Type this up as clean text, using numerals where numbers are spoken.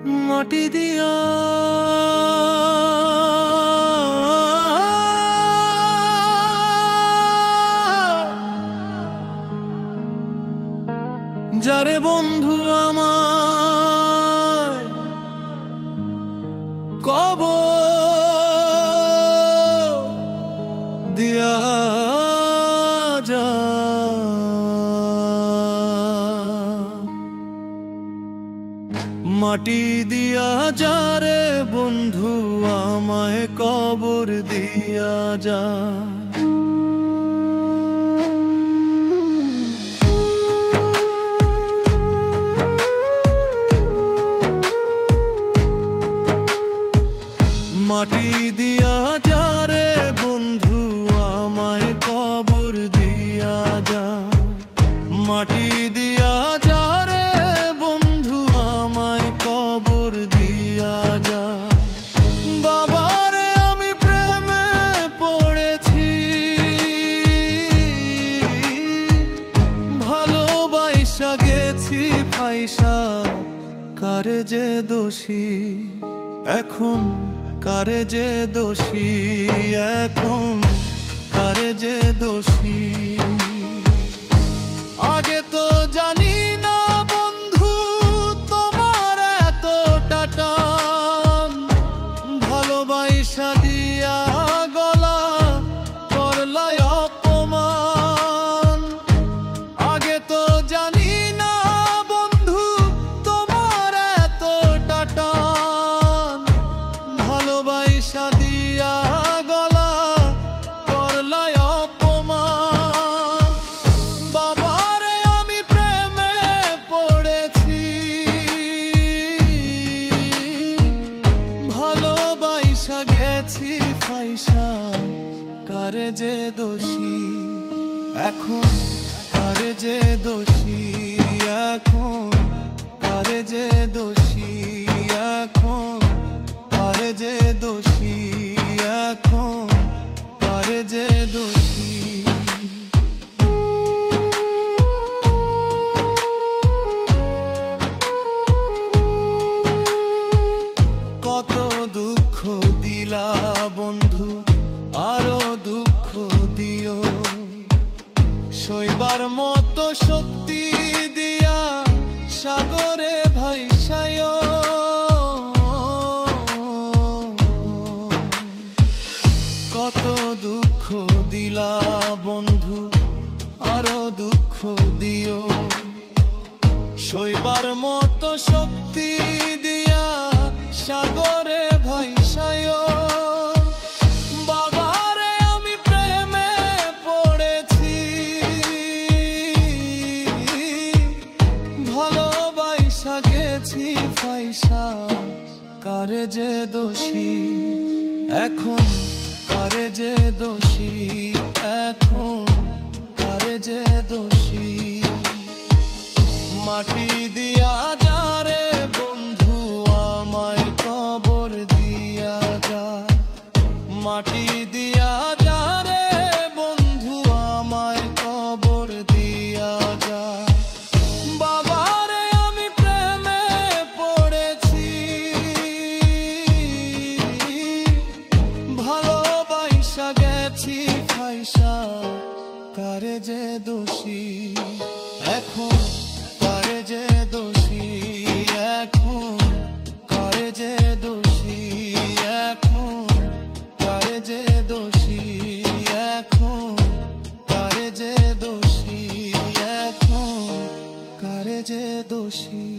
মাটি দিয়া যারে বন্ধু আমার কবর দিয়া যা, মাটি দিয়া যারে বন্ধু আমায় কবর দিয়া যা। মাটি দিয়া যারে বন্ধু আমায় কবর দিয়া যা, মাটি দিয়া যারে বন্ধু আমায় কবর দিয়া যা। বাবারে আমি প্রেমে পড়েছি, ভালোবাসা গেছি ফাইসা, কারে যে দোষী এখন, কারে যে দোষী এখন, কারে যে দোষী। আগে তো জানি না বন্ধু তোমার এতটা টান, ভালোবাসা দিয়া গলা করলাই অপমান। আগে তো জানি না বন্ধু তোমার এতটা টান, ভালোবাসা দিয়া গলা করলাই অপমান। বাবারে আমি প্রেমে পড়েছি, ভালোবাসা গেছি ফাইসা, কারে যে দোষী এখন, কারে যে দোষী এখন, কারে যে দোষী এখন, কারে যে দোষী এখন, কারে যে দোষী। কত দুঃখ দিলা বন্ধু আরো দুঃখ দিও, সইবার মতো শক্তি দিয়া সাগরে ভাইসায়। কত দুঃখ দিলা বন্ধু আরো দুঃখ দিও, সইবার মতো শক্তি দিয়া সাগরে ভাইসায়। বাবারে আমি প্রেমে পড়েছি, ভালোবাসা গেছি ফাইসা, কারে যে দোষী এখন, কারে যে দোষী এখন, কারে যে দোষী। মাটি দিয়া যারে বন্ধু আমায় কবর দিয়া যা, মাটি দিয়া যারে বন্ধু আমায় কবর দিয়া যা। বাবারে আমি প্রেমে পড়েছি, ভালোবাসা গেছি ফাইসা, কারে যে দোষী এখন, কারে যে দোষী এখন, কারে যে দোষী এখন, কারে যে দোষী এখন, কারে যে দোষী এখন, কারে যে দোষী।